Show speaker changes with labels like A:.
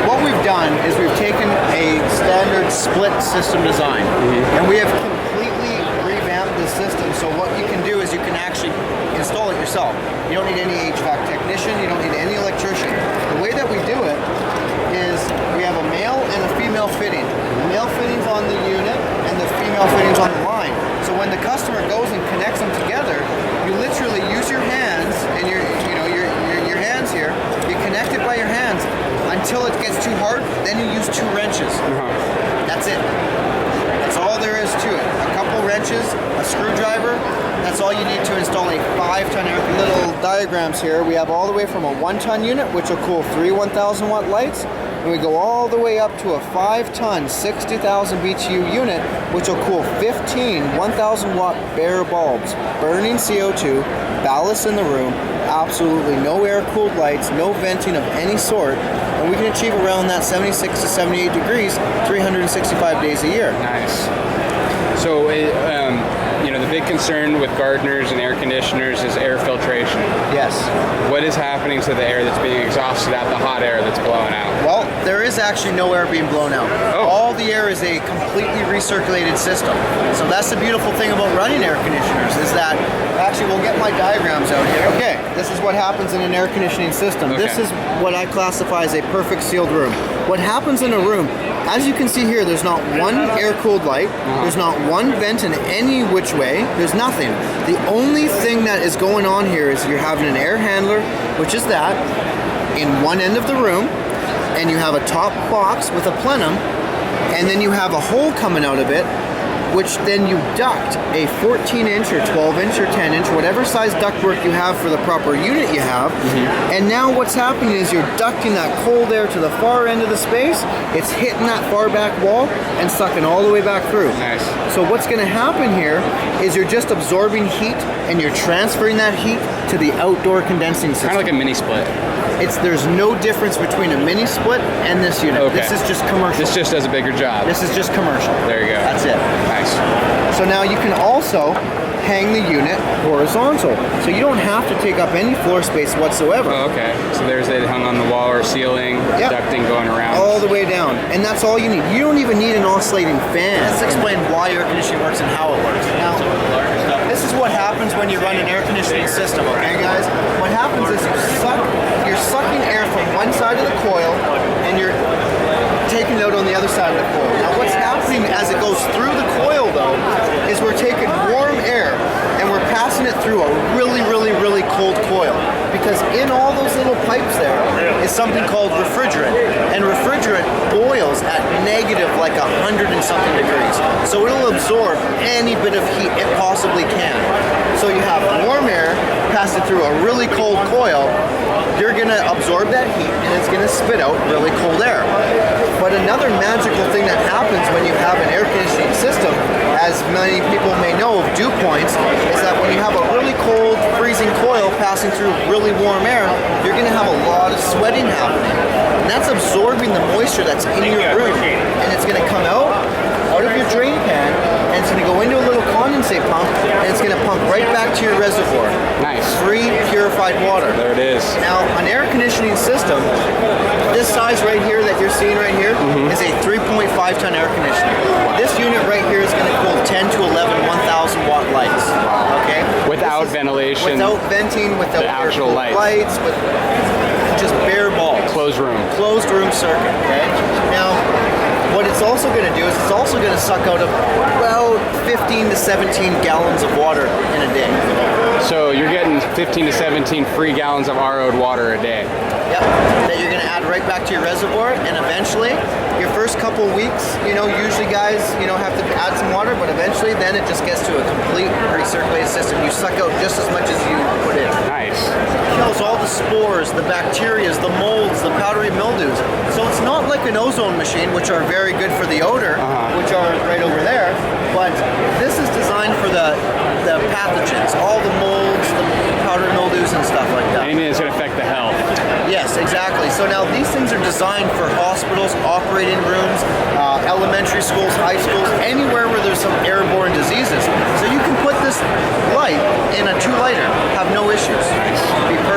A: what we've done is we've taken a standard split system design, and we have completely revamped the system. So what you can do is you can actually install it yourself. You don't need any HVAC technician. You don't need any electrician. The way that we do it is we have a male and a female fitting. The male fitting's on the unit and the female fitting's on the line. So when the customer goes and connects them together, you literally use your hands and your hands here. You connect it by your hands until it gets too hard. Then you use 2 wrenches. That's it. That's all there is to it. A couple wrenches, a screwdriver. That's all you need to install a 5-ton air. Little diagrams here. We have all the way from a 1-ton unit, which will cool 3 1,000 watt lights, and we go all the way up to a 5-ton 60,000 BTU unit, which will cool 15 1,000 watt bare bulbs, burning CO2, ballast in the room, absolutely no air-cooled lights, no venting of any sort, and we can achieve around that 76 to 78 degrees 365 days a year.
B: Nice. So, the big concern with gardeners and air conditioners is air filtration.
A: Yes.
B: What is happening to the air that's being exhausted out, the hot air that's blowing out?
A: Well, there is actually no air being blown out.
B: Oh.
A: All the air is a completely recirculated system. So that's the beautiful thing about running air conditioners is that, actually we'll get my diagrams out here. Okay, this is what happens in an air conditioning system.
B: Okay.
A: This is what I classify as a perfect sealed room. What happens in a room, as you can see here, there's not one air-cooled light, there's not one vent in any which way, there's nothing. The only thing that is going on here is you're having an air handler, which is that, in one end of the room, and you have a top box with a plenum, and then you have a hole coming out of it, which then you duct a 14-inch or 12-inch or 10-inch, whatever size ductwork you have for the proper unit you have. And now what's happening is you're ducting that cold air to the far end of the space. It's hitting that far back wall and sucking all the way back through.
B: Nice.
A: So what's going to happen here is you're just absorbing heat and you're transferring that heat to the outdoor condensing system.
B: Kind of like a mini split.
A: There's no difference between a mini split and this unit.
B: Okay.
A: This is just commercial.
B: This just does a bigger job.
A: This is just commercial.
B: There you go.
A: That's it.
B: Nice.
A: So now you can also hang the unit horizontal. So you don't have to take up any floor space whatsoever.
B: Oh, okay. So there's it hung on the wall or ceiling, ducting going around.
A: All the way down. And that's all you need. You don't even need an oscillating fan. Let's explain why air conditioning works and how it works. Now, this is what happens when you run an air conditioning system, okay guys? What happens is you're sucking air from one side of the coil and you're taking it out on the other side of the coil. Now what's happening as it goes through the coil though is we're taking warm air and we're passing it through a really, really, really cold coil, because in all those little pipes there is something called refrigerant, and refrigerant boils at negative like 100 and something degrees. So it'll absorb any bit of heat it possibly can. So you have warm air passing through a really cold coil, you're gonna absorb that heat and it's gonna spit out really cold air. But another magical thing that happens when you have an air conditioning system, as many people may know of dew points, is that when you have a really cold, freezing coil passing through really warm air, you're going to have a lot of sweating happening. And that's absorbing the moisture that's in your room. And it's going to come out of your drain pan, and it's going to go into a little condensate pump, and it's going to pump right back to your reservoir.
B: Nice.
A: Free, purified water.
B: There it is.
A: Now, an air conditioning system, this size right here that you're seeing right here is a 3.5-ton air conditioner. This unit right here is going to cool 10 to 11 1,000 watt lights. Okay?
B: Without ventilation.
A: Without venting, without
B: the actual
A: lights, with just bare balls.
B: Closed room.
A: Closed room circuit. Okay? Now, what it's also going to do is it's also going to suck out about 15 to 17 gallons of water in a day.
B: So you're getting 15 to 17 free gallons of RO'd water a day.
A: Yep, that you're going to add right back to your reservoir, and eventually, your first couple weeks, usually guys, have to add some water, but eventually then it just gets to a complete recirculated system. You suck out just as much as you put in.
B: Nice.
A: It kills all the spores, the bacteria, the molds, the powdery mildews. So it's not like an ozone machine, which are very good for the odor, which are right over there, but this is designed for the pathogens, all the molds, the powdery mildews and stuff like that.
B: Anything that's going to affect the health.
A: Yes, exactly. So now these things are designed for hospitals, operating rooms, elementary schools, high schools, anywhere where there's some airborne diseases. So you can put this light in a 2-liter, have no issues. Be perfect.